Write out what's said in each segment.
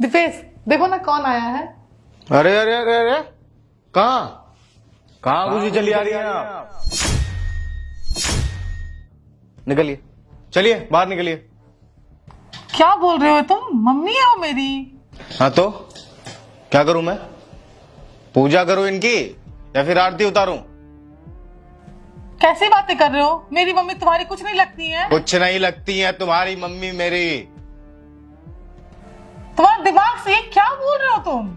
दीपेश, देखो ना कौन आया है। अरे अरे अरे अरे, कहाँ कहाँ घुसी चली आ रही है आप? निकलिए, चलिए बाहर निकलिए। क्या बोल रहे हो तुम? मम्मी है वो मेरी। हाँ तो क्या करूं मैं? पूजा करूं इनकी या फिर आरती उतारूं? कैसी बातें कर रहे हो? मेरी मम्मी तुम्हारी कुछ नहीं लगती है। कुछ नहीं लगती है तुम्हारी मम्मी मेरी। तुम्हारा दिमाग सही है? क्या बोल रहे हो तुम?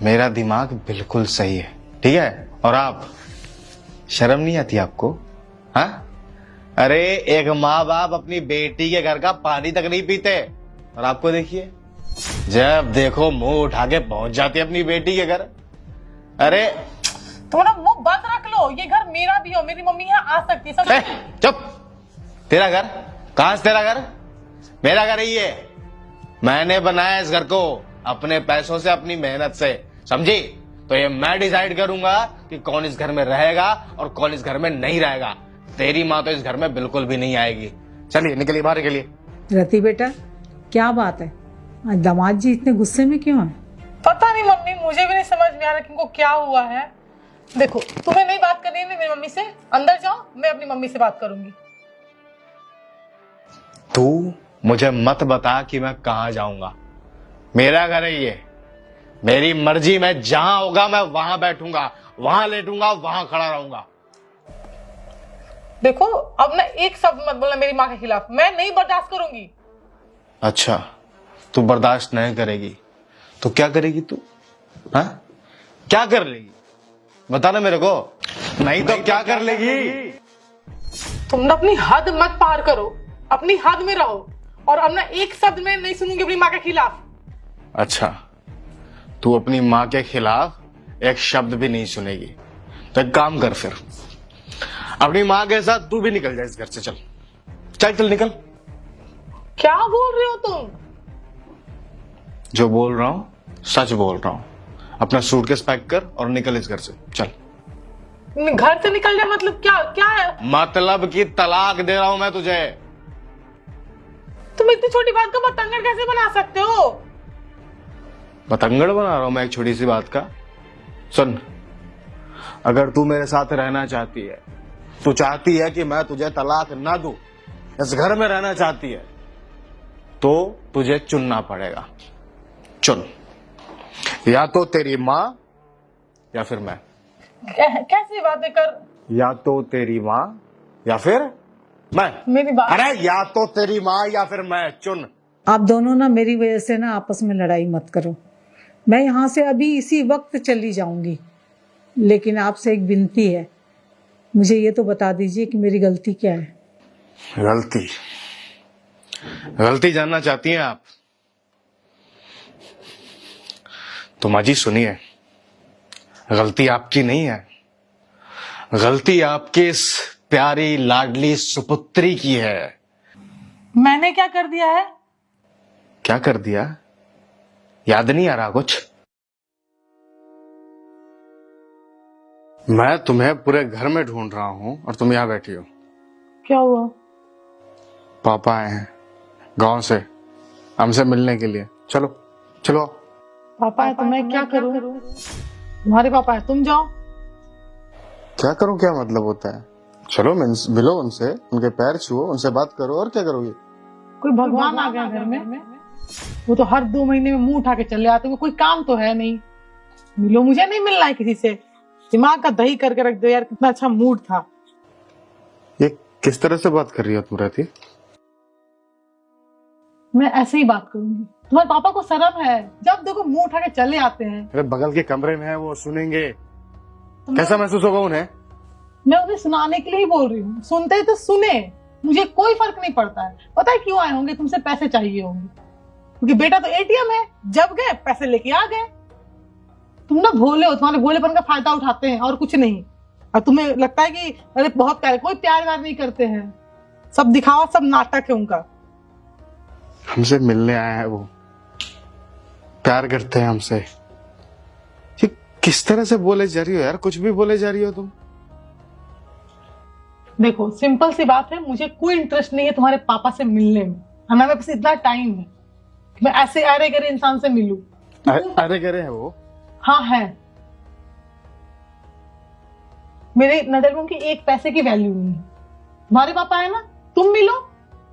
मेरा दिमाग बिल्कुल सही है, ठीक है? और आप, शर्म नहीं आती आपको? हाँ, अरे एक माँ बाप अपनी बेटी के घर का पानी तक नहीं पीते, और आपको देखिए, जब देखो मुंह उठा के पहुंच जाती है अपनी बेटी के घर। अरे तुम्हारा मुंह बंद रख लो, ये घर मेरा भी हो, मेरी मम्मी यहाँ आ सकती है, समझ? चुप। तेरा घर? कहां से तेरा घर? मेरा घर ही है। मैंने बनाया इस घर को अपने पैसों से, अपनी मेहनत से, समझी? तो ये मैं डिसाइड करूंगा कि कौन इस घर में रहेगा और कौन इस घर में नहीं रहेगा। तेरी माँ तो इस घर में बिल्कुल भी नहीं आएगी। चलिए निकलिए, बाहर निकलिए। रति बेटा, क्या बात है? आज दामाद जी इतने गुस्से में क्यों हैं? पता नहीं मम्मी, मुझे भी नहीं समझ में आ रहा कि इनको क्या हुआ है। देखो, तुम्हें नहीं बात करनी है मेरी मम्मी से, अंदर जाओ, मैं अपनी मम्मी से बात करूंगी। तू मुझे मत बता कि मैं कहां जाऊंगा। मेरा घर है ये, मेरी मर्जी। मैं जहां होगा मैं वहां बैठूंगा, वहां लेटूंगा, वहां खड़ा रहूंगा। देखो, अब ना एक शब्द मत बोलना मेरी माँ के खिलाफ, मैं नहीं बर्दाश्त करूंगी। अच्छा, तू बर्दाश्त नहीं करेगी तो क्या करेगी तू? हाँ, क्या कर लेगी? बता ना मेरे को। नहीं तो क्या कर लेगी? तुम ना अपनी हद मत पार करो, अपनी हद में रहो, और अब ना एक शब्द में नहीं सुनूंगी अपनी माँ के खिलाफ। अच्छा, तू अपनी माँ के खिलाफ एक शब्द भी नहीं सुनेगी तो एक काम कर, फिर अपनी माँ के साथ तू भी निकल जा इस घर से। चल चल चल, निकल। क्या बोल रहे हो तुम? जो बोल रहा हूं सच बोल रहा हूं। अपना सूटकेस पैक कर और निकल इस घर से, चल। घर से निकल जाए मतलब क्या? क्या है मतलब कि तलाक दे रहा हूं मैं तुझे। तुम इतनी छोटी बात को बतंगड़ कैसे बना सकते हो? पतंगड़ बना रहा हूं मैं एक छोटी सी बात का? सुन, अगर तू मेरे साथ रहना चाहती है, तू चाहती है कि मैं तुझे तलाक ना दूं, इस घर में रहना चाहती है, तो तुझे चुनना पड़ेगा। चुन, या तो तेरी माँ या फिर मैं। कैसी बातें कर? या तो तेरी माँ या फिर मैं। मेरी बात, अरे या तो तेरी माँ या फिर मैं, चुन। आप दोनों ना मेरी वजह से ना आपस में लड़ाई मत करो। मैं यहाँ से अभी इसी वक्त चली जाऊंगी, लेकिन आपसे एक विनती है, मुझे ये तो बता दीजिए कि मेरी गलती क्या है। गलती? गलती जानना चाहती हैं आप? तो माँ जी सुनिए, गलती आपकी नहीं है, गलती आपकी इस प्यारी लाडली सुपुत्री की है। मैंने क्या कर दिया है? क्या कर दिया? याद नहीं आ रहा कुछ? मैं तुम्हें पूरे घर में ढूंढ रहा हूं और तुम यहां बैठी हो। क्या हुआ? पापा आए हैं गांव से हमसे मिलने के लिए। चलो चलो। पापा है तो मैं क्या करूं? तुम्हारे पापा है, तुम जाओ। क्या करूं? क्या मतलब होता है? चलो मिलो उनसे, उनके पैर छुओ, उनसे बात करो, और क्या करोगे? कोई भगवान आ गया घर में? वो तो हर 2 महीने में मुंह उठा के चले आते हैं, कोई काम तो है नहीं। मिलो, मुझे नहीं मिलना है किसी से। दिमाग का दही करके रख दो यार, कितना अच्छा मूड था। ये किस तरह से बात कर रही हो तुम रहती? मैं ऐसे ही बात करूंगी। तुम्हारे पापा को शर्म है, जब देखो मुंह उठा के चले आते हैं। अरे बगल के कमरे में है, वो सुनेंगे, कैसा महसूस होगा उन्हें? मैं उन्हें सुनाने के लिए ही बोल रही हूँ, सुनते ही तो सुने, मुझे कोई फर्क नहीं पड़ता है। पता है क्यों आए होंगे? तुमसे पैसे चाहिए होंगे, क्योंकि बेटा तो एटीएम है, जब गए पैसे लेके आ गए। तुम ना भोले हो, तुम्हारे भोलेपन का फायदा उठाते हैं और कुछ नहीं। और तुम्हें लगता है कि अरे बहुत प्यार, कोई प्यार व्यार नहीं करते हैं, सब दिखावा, सब नाटक है उनका। हमसे मिलने आया है वो, प्यार करते हैं हमसे। ये किस तरह से बोले जा रही हो यार? कुछ भी बोले जा रही हो तुम। देखो, सिंपल सी बात है, मुझे कोई इंटरेस्ट नहीं है तुम्हारे पापा से मिलने में, हमारे पास इतना टाइम है। मैं ऐसे अरे गरे इंसान से मिलूं। अरे करे है वो? हाँ है। मेरे नजर में उनकी एक पैसे की वैल्यू नहीं है। तुम्हारे पापा है ना, तुम मिलो,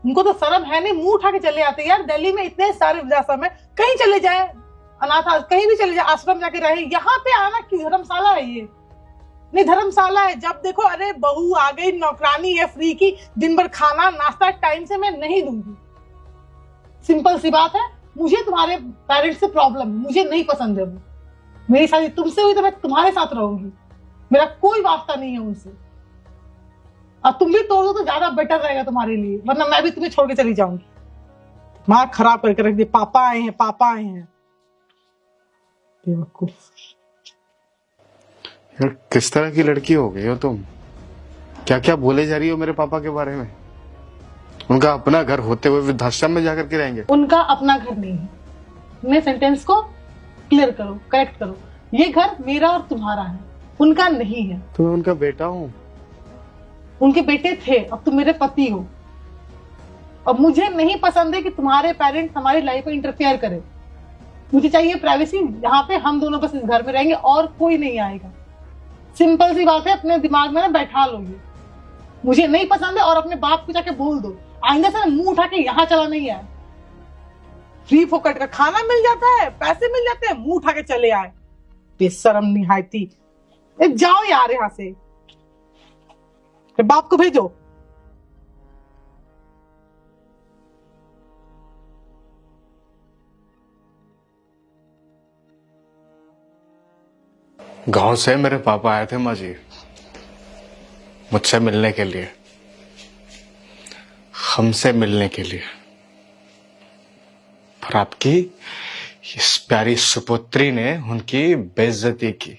उनको तो शर्म है नहीं, मुंह उठा के चले आते। यार दिल्ली में इतने सारे वृद्धाश्रम है, कहीं चले जाए, अनाथ कहीं भी चले जाए, आश्रम जाके रहे, यहाँ पे आना क्यों? धर्मशाला है ये? नहीं धर्मशाला है। जब देखो अरे बहू आ गई, नौकरानी है फ्री की, दिन भर खाना नाश्ता टाइम से मैं नहीं दूंगी। सिंपल सी बात है। मुझे तुम्हारे पेरेंट्स से प्रॉब्लम है, मुझे नहीं पसंद है वो। मेरी शादी तुमसे हुई तो मैं तुम्हारे साथ रहूंगी, मेरा कोई वास्ता नहीं है उनसे। और तुम भी तोड़ दो तो ज्यादा बेटर रहेगा तुम्हारे लिए, वरना मैं भी तुम्हें छोड़ के चली जाऊंगी। माँ खराब करके रख दी, पापा आए हैं, पापा आए हैं, बेवकूफ। यार किस तरह की लड़की हो गई हो तुम? क्या क्या बोले जा रही हो मेरे पापा के बारे में? उनका अपना घर होते हुए वृद्धाश्रम में जाकर के रहेंगे? उनका अपना घर नहीं है। मैं सेंटेंस को क्लियर करो, करेक्ट करो। ये घर मेरा और तुम्हारा है, उनका नहीं है। तो मैं उनका बेटा हूँ। उनके बेटे थे, अब तुम मेरे पति हो। अब मुझे नहीं पसंद है कि तुम्हारे पेरेंट्स हमारी लाइफ में इंटरफेयर करे। मुझे चाहिए प्राइवेसी, यहाँ पे हम दोनों बस इस घर में रहेंगे और कोई नहीं आएगा। सिंपल सी बात है, अपने दिमाग में ना बैठा लो ये। मुझे नहीं पसंद है और अपने बाप को जाके बोल दो, आइंदा से मुंह उठा के यहाँ चला नहीं आए। फ्री फोकट का खाना मिल जाता है, पैसे मिल जाते हैं, मुंह उठा के चले आए। बेशरम निहायती। जाओ यार यहाँ से, बाप को भेजो। गांव से मेरे पापा आए थे माँ जी, मुझसे मिलने के लिए, हमसे मिलने के लिए। पर आपकी इस प्यारी सुपुत्री ने उनकी बेइज्जती की,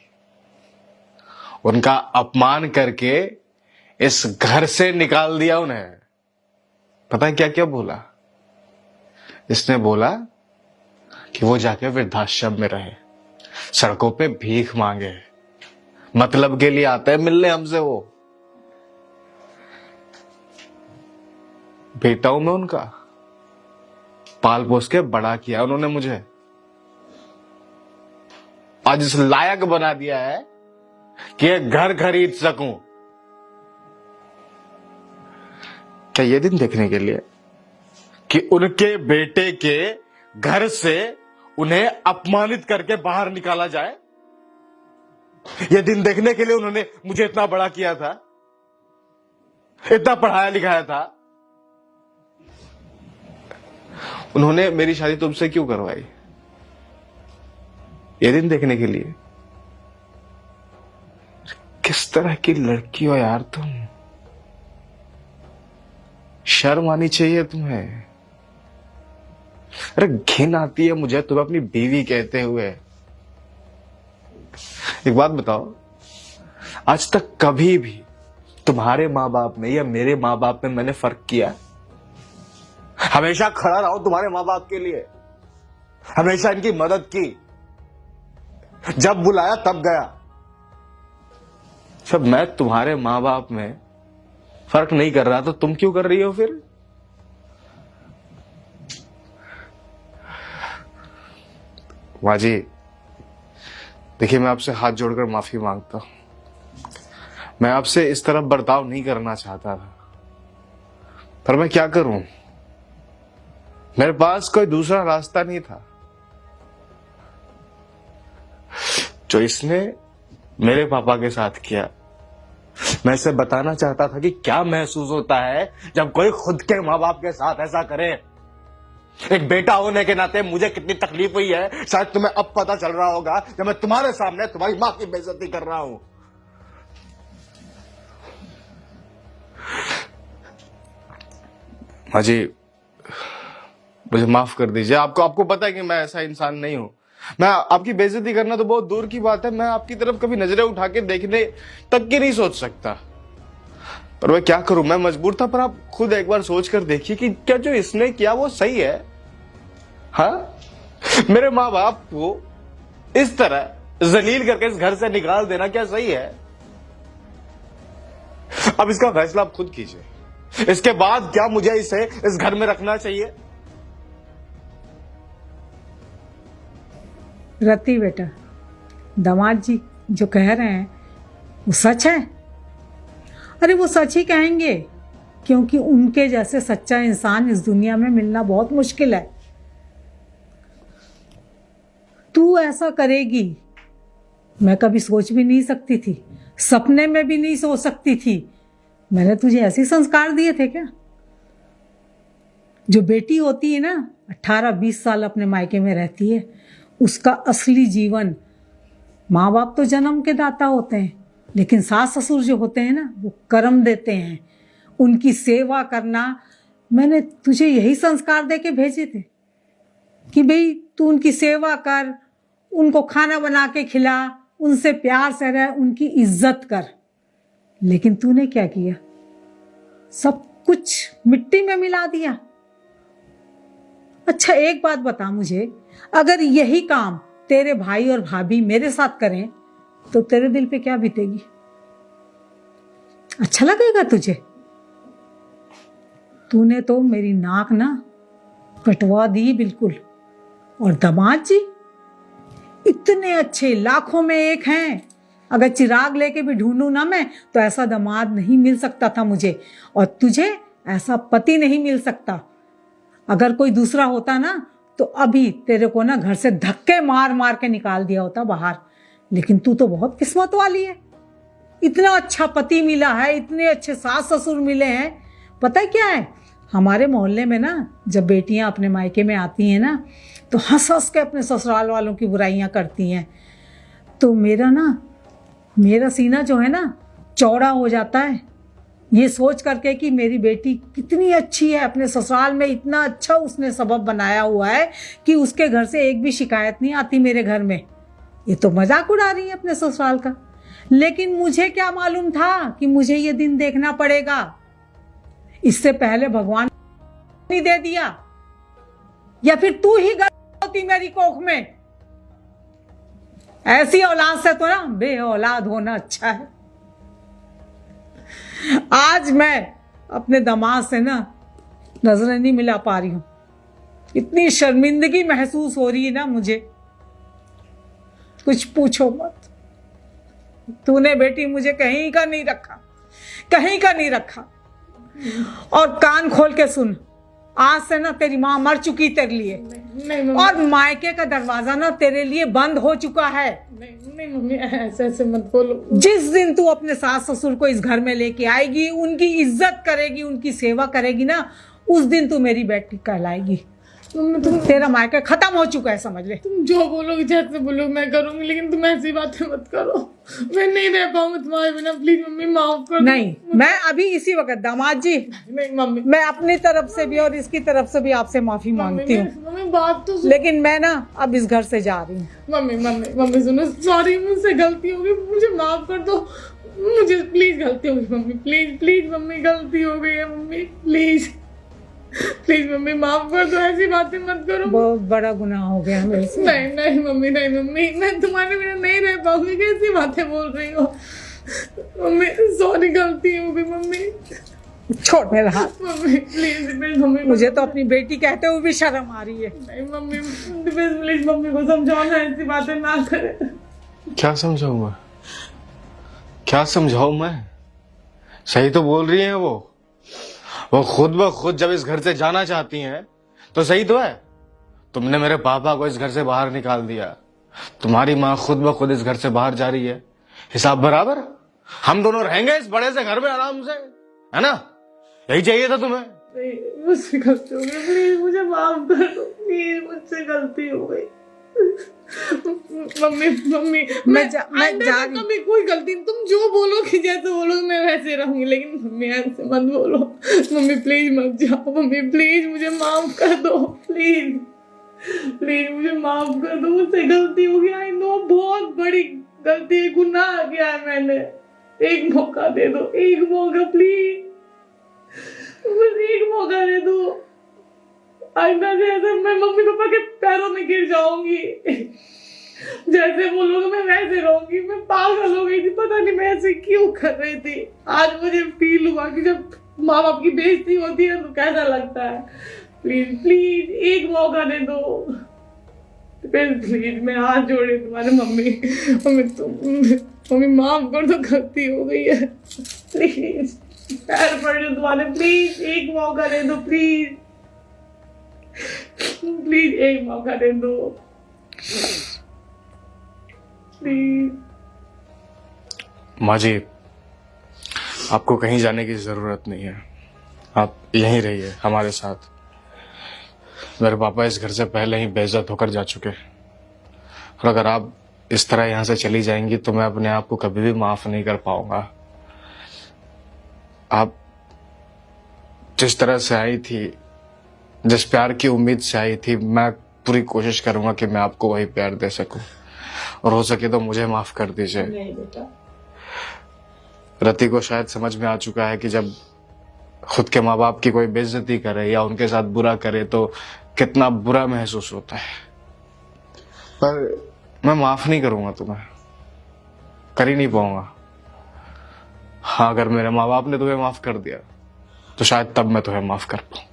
उनका अपमान करके इस घर से निकाल दिया उन्हें। पता है क्या क्या बोला? इसने बोला कि वो जाके वृद्धाश्रम में रहे, सड़कों पे भीख मांगे, मतलब के लिए आते हैं मिलने हमसे वो। बेटा हूं मैं उनका, पाल पोस के बड़ा किया उन्होंने मुझे, आज इस लायक बना दिया है कि एक घर खरीद सकूं। क्या ये दिन देखने के लिए कि उनके बेटे के घर से उन्हें अपमानित करके बाहर निकाला जाए? ये दिन देखने के लिए उन्होंने मुझे इतना बड़ा किया था, इतना पढ़ाया लिखाया था। उन्होंने मेरी शादी तुमसे क्यों करवाई? ये दिन देखने के लिए? किस तरह की लड़की हो यार तुम? शर्म आनी चाहिए तुम्हें। अरे घिन आती है मुझे तुम्हें अपनी बीवी कहते हुए। एक बात बताओ, आज तक कभी भी तुम्हारे माँ बाप में या मेरे माँ बाप में मैंने फर्क किया? हमेशा खड़ा रहा हूं तुम्हारे माँ बाप के लिए, हमेशा इनकी मदद की, जब बुलाया तब गया। जब मैं तुम्हारे माँ बाप में फर्क नहीं कर रहा तो तुम क्यों कर रही हो फिर? माँ जी देखिए, मैं आपसे हाथ जोड़कर माफी मांगता हूं। मैं आपसे इस तरह बर्ताव नहीं करना चाहता था, पर मैं क्या करूं, मेरे पास कोई दूसरा रास्ता नहीं था। जो इसने मेरे पापा के साथ किया, मैं इसे बताना चाहता था कि क्या महसूस होता है जब कोई खुद के माँ बाप के साथ ऐसा करे। एक बेटा होने के नाते मुझे कितनी तकलीफ हुई है शायद तुम्हें अब पता चल रहा होगा, जब मैं तुम्हारे सामने तुम्हारी मां की बेइज्जती कर रहा हूं। माँ जी मुझे माफ कर दीजिए। आपको पता है कि मैं ऐसा इंसान नहीं हूं। मैं आपकी बेइज्जती करना तो बहुत दूर की बात है, मैं आपकी तरफ कभी नजरें उठा के देखने तक की नहीं सोच सकता। पर मैं क्या करूं, मैं मजबूर था। पर आप खुद एक बार सोच कर देखिए कि क्या जो इसने किया वो सही है? हाँ, मेरे माँ बाप को इस तरह जलील करके इस घर से निकाल देना क्या सही है? अब इसका फैसला आप खुद कीजिए। इसके बाद क्या मुझे इसे इस घर में रखना चाहिए? रति बेटा, दामाद जी जो कह रहे हैं वो सच है। अरे वो सच ही कहेंगे, क्योंकि उनके जैसे सच्चा इंसान इस दुनिया में मिलना बहुत मुश्किल है। तू ऐसा करेगी मैं कभी सोच भी नहीं सकती थी, सपने में भी नहीं सोच सकती थी। मैंने तुझे ऐसे संस्कार दिए थे क्या? जो बेटी होती है ना 18-20 साल अपने मायके में रहती है, उसका असली जीवन, माँ बाप तो जन्म के दाता होते हैं, लेकिन सास ससुर जो होते हैं ना वो कर्म देते हैं, उनकी सेवा करना। मैंने तुझे यही संस्कार दे के भेजे थे कि भाई तू उनकी सेवा कर, उनको खाना बना के खिला, उनसे प्यार से रह, उनकी इज्जत कर। लेकिन तूने क्या किया? सब कुछ मिट्टी में मिला दिया। अच्छा एक बात बता मुझे, अगर यही काम तेरे भाई और भाभी मेरे साथ करें तो तेरे दिल पे क्या बीतेगी? अच्छा लगेगा तुझे? तूने तो मेरी नाक ना कटवा दी बिल्कुल। और दामाद जी इतने अच्छे, लाखों में एक हैं। अगर चिराग लेके भी ढूंढूं ना मैं तो ऐसा दामाद नहीं मिल सकता था मुझे, और तुझे ऐसा पति नहीं मिल सकता। अगर कोई दूसरा होता ना तो अभी तेरे को ना घर से धक्के मार मार के निकाल दिया होता बाहर। लेकिन तू तो बहुत किस्मत वाली है, इतना अच्छा पति मिला है, इतने अच्छे सास ससुर मिले हैं। पता है क्या है, हमारे मोहल्ले में ना जब बेटियां अपने मायके में आती हैं ना तो हंस हंस के अपने ससुराल वालों की बुराइयां करती हैं। तो मेरा सीना जो है ना चौड़ा हो जाता है, ये सोच करके कि मेरी बेटी कितनी अच्छी है, अपने ससुराल में इतना अच्छा उसने सबब बनाया हुआ है कि उसके घर से एक भी शिकायत नहीं आती मेरे घर में। ये तो मजाक उड़ा रही है अपने ससुराल का। लेकिन मुझे क्या मालूम था कि मुझे ये दिन देखना पड़ेगा। इससे पहले भगवान नहीं दे दिया, या फिर तू ही गलत होती मेरी कोख में। ऐसी औलाद से तो ना बे औलाद होना अच्छा है। आज मैं अपने दामाद से ना नजरें नहीं मिला पा रही हूं, इतनी शर्मिंदगी महसूस हो रही है ना मुझे, कुछ पूछो मत। तूने बेटी मुझे कहीं का नहीं रखा, कहीं का नहीं रखा। और कान खोल के सुन, आज से ना तेरी माँ मर चुकी तेरे लिए, नहीं और मायके का दरवाजा ना तेरे लिए बंद हो चुका है। नहीं मम्मी, ऐसे ऐसे मत बोलो। जिस दिन तू अपने सास ससुर को इस घर में लेके आएगी, उनकी इज्जत करेगी, उनकी सेवा करेगी ना, उस दिन तू मेरी बेटी कहलाएगी। तुम तेरा मायका खत्म हो चुका है, समझ ले। तुम जो बोलोगे, जैसे बोलोगे मैं करूंगी, लेकिन तुम ऐसी बातें मत करो। मैं नहीं रह पाऊंगी तुम्हारे बिना, प्लीज मम्मी माफ कर दो। नहीं, मैं अभी इसी वक्त दामाद जी, नहीं मम्मी, मैं अपनी तरफ से भी और इसकी तरफ से भी आपसे माफी मांगती हूँ। मम्मी बात तो लेकिन मैं ना अब इस घर से जा रही हूँ। मम्मी सुनो, सॉरी, मुझसे गलती हो गई, मुझे माफ कर दो। मुझे प्लीज गलती हो गई मम्मी, प्लीज मम्मी, गलती हो गई है मम्मी, प्लीज मम्मी माफ कर दो, ऐसी बातें मत करो। बहुत बड़ा गुनाह हो गया मेरे से। नहीं मम्मी, मैं तुम्हारे बिना नहीं रह पाऊंगी। कैसी बातें बोल रही हो मम्मी? सॉरी, गलती हो गई मम्मी। छोड़ मेरा हाथ मम्मी, प्लीज मम्मी। मुझे तो अपनी बेटी कहते हुए भी शर्म आ रही है। नहीं मम्मी, प्लीज मम्मी को समझाओ ना, ऐसी बातें ना करे। क्या समझाऊं मैं, क्या समझाऊं मैं? सही तो बोल रही है वो खुद ब खुद जब इस घर से जाना चाहती हैं तो सही तो है। तुमने मेरे पापा को इस घर से बाहर निकाल दिया, तुम्हारी माँ खुद ब खुद इस घर से बाहर जा रही है। हिसाब बराबर, हम दोनों रहेंगे इस बड़े से घर में आराम से, है ना? यही चाहिए था तुम्हें। मुझसे गलती हो गई, प्लीज मुझे माफ कर दो, प्लीज मुझसे गलती हो गई। मम्मी मैं जा रही। कभी कोई गलती, तुम जो बोलोगे, जैसे बोलोगे मैं वैसे रहूंगी, लेकिन मम्मी ऐसे मत बोलो। मम्मी प्लीज मत जाओ, मम्मी प्लीज मुझे माफ कर दो, प्लीज मुझे माफ कर दो, मुझसे गलती हो गई। आई नो बहुत बड़ी गलती, गुनाह किया है मैंने। एक मौका दे दो, एक मौका प्लीज, बस एक मौका दे दो। आइंदा से ऐसे मैं मम्मी पापा के पैरों में गिर जाऊंगी, जैसे बोलोगे मैं वैसे रहूंगी। मैं पागल हो गई थी, पता नहीं मैं ऐसे क्यों कर रही थी। आज मुझे फील हुआ कि जब माँ बाप की बेइज्जती होती है तो कैसा लगता है। प्लीज एक मौका दे दो। प्लीज मैं हाथ जोड़े तुम्हारे मम्मी, मम्मी माफ कर दो, गलती हो गई है, प्लीज पैर पड़ जाओ तुम्हारे, प्लीज एक मौका दे दो, प्लीज प्लीज एक मौका दे दो, प्लीज। माँ जी, आपको कहीं जाने की जरूरत नहीं है, आप यहीं रहिए हमारे साथ। मेरे पापा इस घर से पहले ही बेइज्जत होकर जा चुके, और अगर आप इस तरह यहाँ से चली जाएंगी तो मैं अपने आप को कभी भी माफ नहीं कर पाऊंगा। आप जिस तरह से आई थी, जिस प्यार की उम्मीद से आई थी, मैं पूरी कोशिश करूंगा कि मैं आपको वही प्यार दे सकूं, और हो सके तो मुझे माफ कर दीजिए। नहीं बेटा, रति को शायद समझ में आ चुका है कि जब खुद के माँ बाप की कोई बेइज्जती करे या उनके साथ बुरा करे तो कितना बुरा महसूस होता है, पर मैं माफ नहीं करूंगा तुम्हें, कर ही नहीं पाऊंगा। हाँ, अगर मेरे माँ बाप ने तुम्हें माफ कर दिया तो शायद तब मैं तुम्हें माफ कर पाऊं।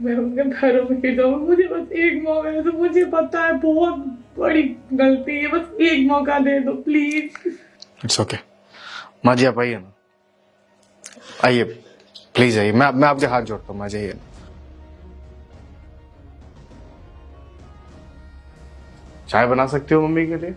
मैं उनके पैरों में गिर जाऊं, मुझे बस एक मौका दे दो, मुझे पता है बहुत बड़ी गलती है, बस एक मौका दे दो प्लीज। It's okay. माँ जी आप आइए ना, आइए प्लीज आइए, मैं आपके हाथ जोड़ता हूँ, माँ जी आइए। चाय बना सकती हो मम्मी के लिए?